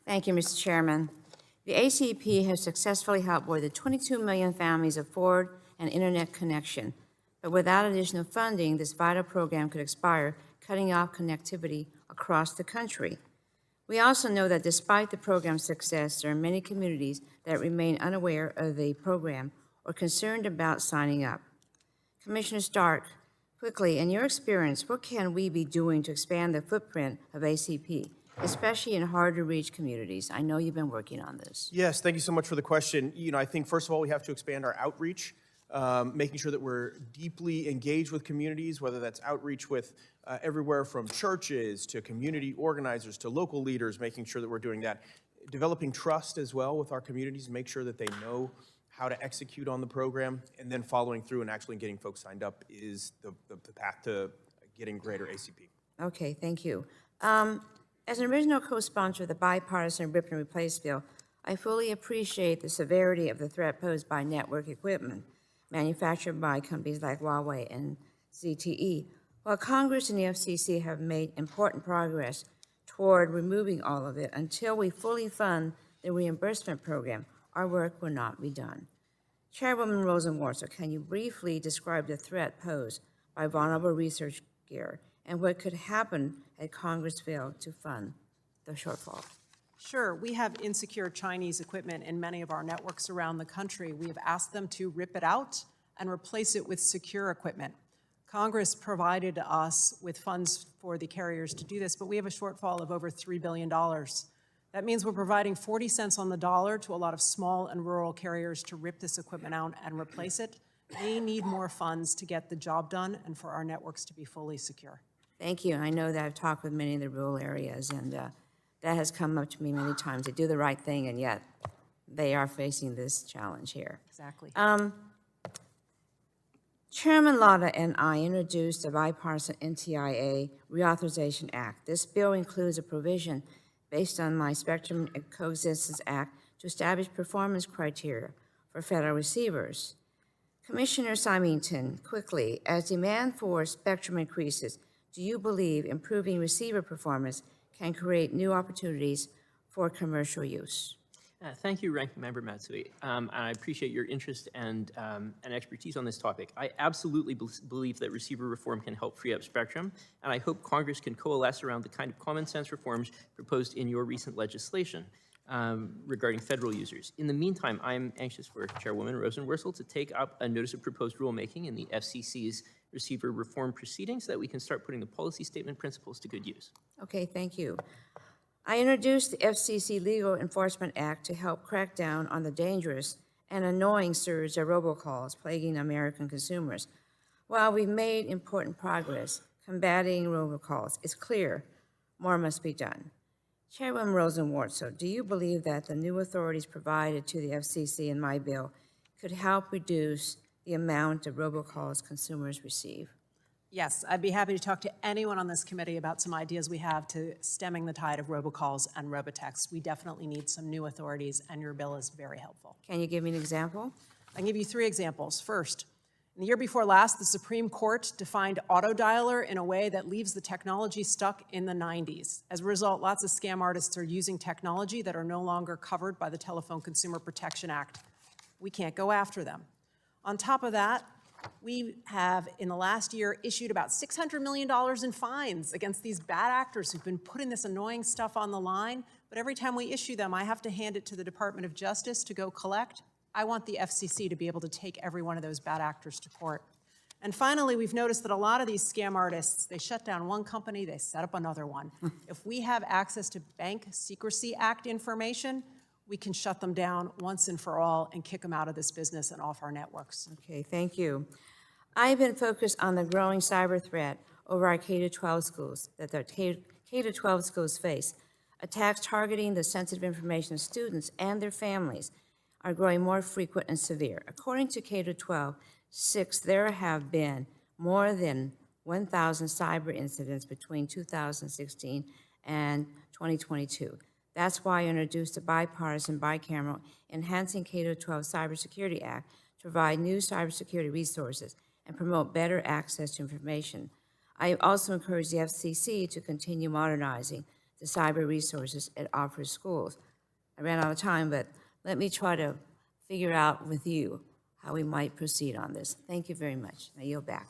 Thank you, Mr. Chairman. The ACP has successfully helped more than 22 million families afford an internet connection. But without additional funding, this vital program could expire, cutting off connectivity across the country. We also know that despite the program's success, there are many communities that remain unaware of the program or concerned about signing up. Commissioner Stark, quickly, in your experience, what can we be doing to expand the footprint of ACP, especially in hard-to-reach communities? I know you've been working on this. Yes, thank you so much for the question. I think first of all, we have to expand our outreach, making sure that we're deeply engaged with communities, whether that's outreach with everywhere from churches to community organizers to local leaders, making sure that we're doing that. Developing trust as well with our communities, make sure that they know how to execute on the program, and then following through and actually getting folks signed up is the path to getting greater ACP. Okay, thank you. As an original co-sponsor of the bipartisan Rip and Replace bill, I fully appreciate the severity of the threat posed by network equipment manufactured by companies like Huawei and ZTE. While Congress and the FCC have made important progress toward removing all of it, until we fully fund the reimbursement program, our work will not be done. Chairwoman Rosenworcel, can you briefly describe the threat posed by vulnerable research gear and what could happen had Congress failed to fund the shortfall? Sure. We have insecure Chinese equipment in many of our networks around the country. We have asked them to rip it out and replace it with secure equipment. Congress provided us with funds for the carriers to do this, but we have a shortfall of over $3 billion. That means we're providing 40 cents on the dollar to a lot of small and rural carriers to rip this equipment out and replace it. They need more funds to get the job done and for our networks to be fully secure. Thank you. I know that I've talked with many of the rural areas, and that has come up to me many times. They do the right thing, and yet they are facing this challenge here. Exactly. Chairman Lotta and I introduced the bipartisan NTIA Reauthorization Act. This bill includes a provision based on my Spectrum Coexistence Act to establish performance criteria for federal receivers. Commissioner Symington, quickly, as demand for spectrum increases, do you believe improving receiver performance can create new opportunities for commercial use? Thank you, Ranking Member Matsui. I appreciate your interest and expertise on this topic. I absolutely believe that receiver reform can help free up spectrum, and I hope Congress can coalesce around the kind of common sense reforms proposed in your recent legislation regarding federal users. In the meantime, I'm anxious for Chairwoman Rosenworcel to take up a notice of proposed rulemaking in the FCC's receiver reform proceedings so that we can start putting the policy statement principles to good use. Okay, thank you. I introduced the FCC Legal Enforcement Act to help crack down on the dangerous and annoying surge of robocalls plaguing American consumers. While we've made important progress combating robocalls, it's clear more must be done. Chairwoman Rosenworcel, do you believe that the new authorities provided to the FCC in my bill could help reduce the amount of robocalls consumers receive? Yes, I'd be happy to talk to anyone on this committee about some ideas we have to stemming the tide of robocalls and robotexts. We definitely need some new authorities, and your bill is very helpful. Can you give me an example? I can give you 3 examples. First, in the year before last, the Supreme Court defined autodialer in a way that leaves the technology stuck in the 90s. As a result, lots of scam artists are using technology that are no longer covered by the Telephone Consumer Protection Act. We can't go after them. On top of that, we have, in the last year, issued about $600 million in fines against these bad actors who've been putting this annoying stuff on the line. But every time we issue them, I have to hand it to the Department of Justice to go collect. I want the FCC to be able to take every one of those bad actors to court. And finally, we've noticed that a lot of these scam artists, they shut down one company, they set up another one. If we have access to Bank Secrecy Act information, we can shut them down once and for all and kick them out of this business and off our networks. Okay, thank you. I've been focused on the growing cyber threat over our K-12 schools that the K-12 schools face. Attacks targeting the sensitive information of students and their families are growing more frequent and severe. According to K-12, there have been more than 1,000 cyber incidents between 2016 and 2022. That's why I introduced a bipartisan, bicameral, Enhancing K-12 Cybersecurity Act to provide new cybersecurity resources and promote better access to information. I also encourage the FCC to continue modernizing the cyber resources it offers schools. I ran out of time, but let me try to figure out with you how we might proceed on this. Thank you very much. I yield back.